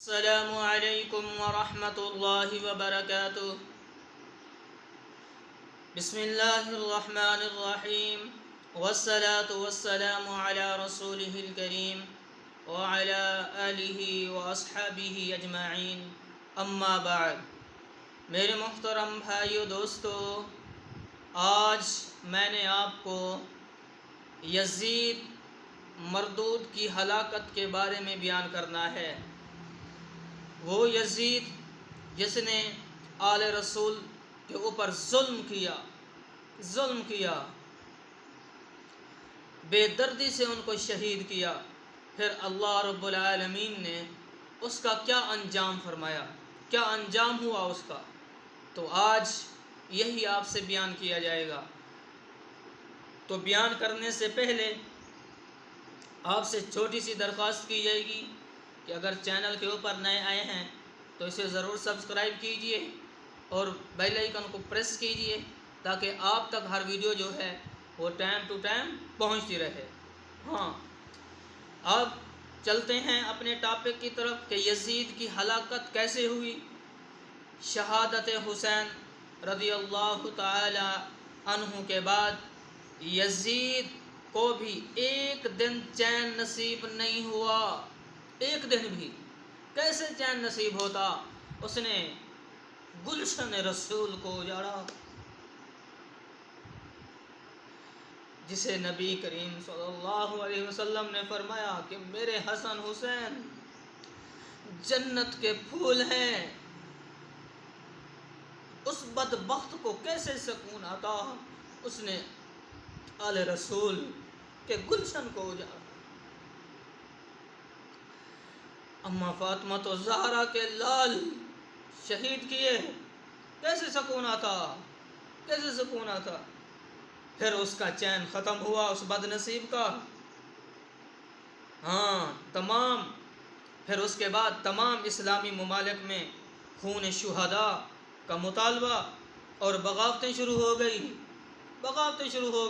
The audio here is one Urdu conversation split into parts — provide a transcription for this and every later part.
السلام علیکم ورحمۃ اللہ وبرکاتہ۔ بسم اللہ الرحمن الرحیم، والصلاة والسلام علی رسولہ الکریم وعلی آلہ واصحابہ اجمعین، اما بعد۔ میرے محترم بھائیو دوستو، آج میں نے آپ کو یزید مردود کی ہلاکت کے بارے میں بیان کرنا ہے۔ وہ یزید جس نے آل رسول کے اوپر ظلم کیا، بے دردی سے ان کو شہید کیا، پھر اللہ رب العالمین نے اس کا کیا انجام فرمایا، کیا انجام ہوا اس کا، تو آج یہی آپ سے بیان کیا جائے گا۔ تو بیان کرنے سے پہلے آپ سے چھوٹی سی درخواست کی جائے گی کہ اگر چینل کے اوپر نئے آئے ہیں تو اسے ضرور سبسکرائب کیجئے اور بیل آئیکن کو پریس کیجئے تاکہ آپ تک ہر ویڈیو جو ہے وہ ٹائم ٹو ٹائم پہنچتی رہے۔ اب چلتے ہیں اپنے ٹاپک کی طرف کہ یزید کی ہلاکت کیسے ہوئی۔ شہادت حسین رضی اللہ تعالی عنہ کے بعد یزید کو بھی ایک دن چین نصیب نہیں ہوا، ایک دن بھی۔ کیسے چین نصیب ہوتا؟ اس نے گلشن رسول کو اجاڑا، جسے نبی کریم صلی اللہ علیہ وسلم نے فرمایا کہ میرے حسن حسین جنت کے پھول ہیں۔ اس بدبخت کو کیسے سکون آتا؟ اس نے آل رسول کے گلشن کو اجاڑا۔ اما فاطمہ تو زہرا کے لال شہید کیے، کیسے سکون آتا، کیسے سکون آتا؟ پھر اس کا چین ختم ہوا اس بد نصیب کا۔ پھر اس کے بعد تمام اسلامی ممالک میں خون شہداء کا مطالبہ اور بغاوتیں شروع ہو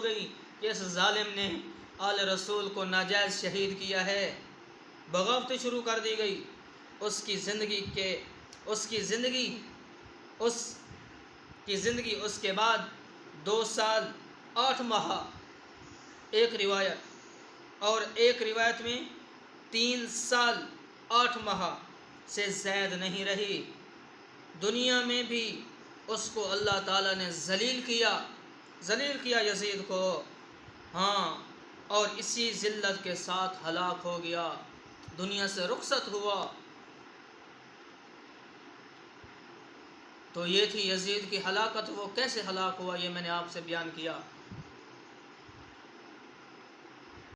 گئی کہ اس ظالم نے آل رسول کو ناجائز شہید کیا ہے۔ بغاوتیں شروع کر دی گئی۔ اس کی زندگی اس کے بعد 2 سال 8 ماہ، ایک روایت میں 3 سال 8 ماہ سے زائد نہیں رہی۔ دنیا میں بھی اس کو اللہ تعالیٰ نے ذلیل کیا یزید کو، اور اسی ذلت کے ساتھ ہلاک ہو گیا، دنیا سے رخصت ہوا۔ تو یہ تھی یزید کی ہلاکت۔ وہ کیسے ہلاک ہوا یہ میں نے آپ سے بیان کیا۔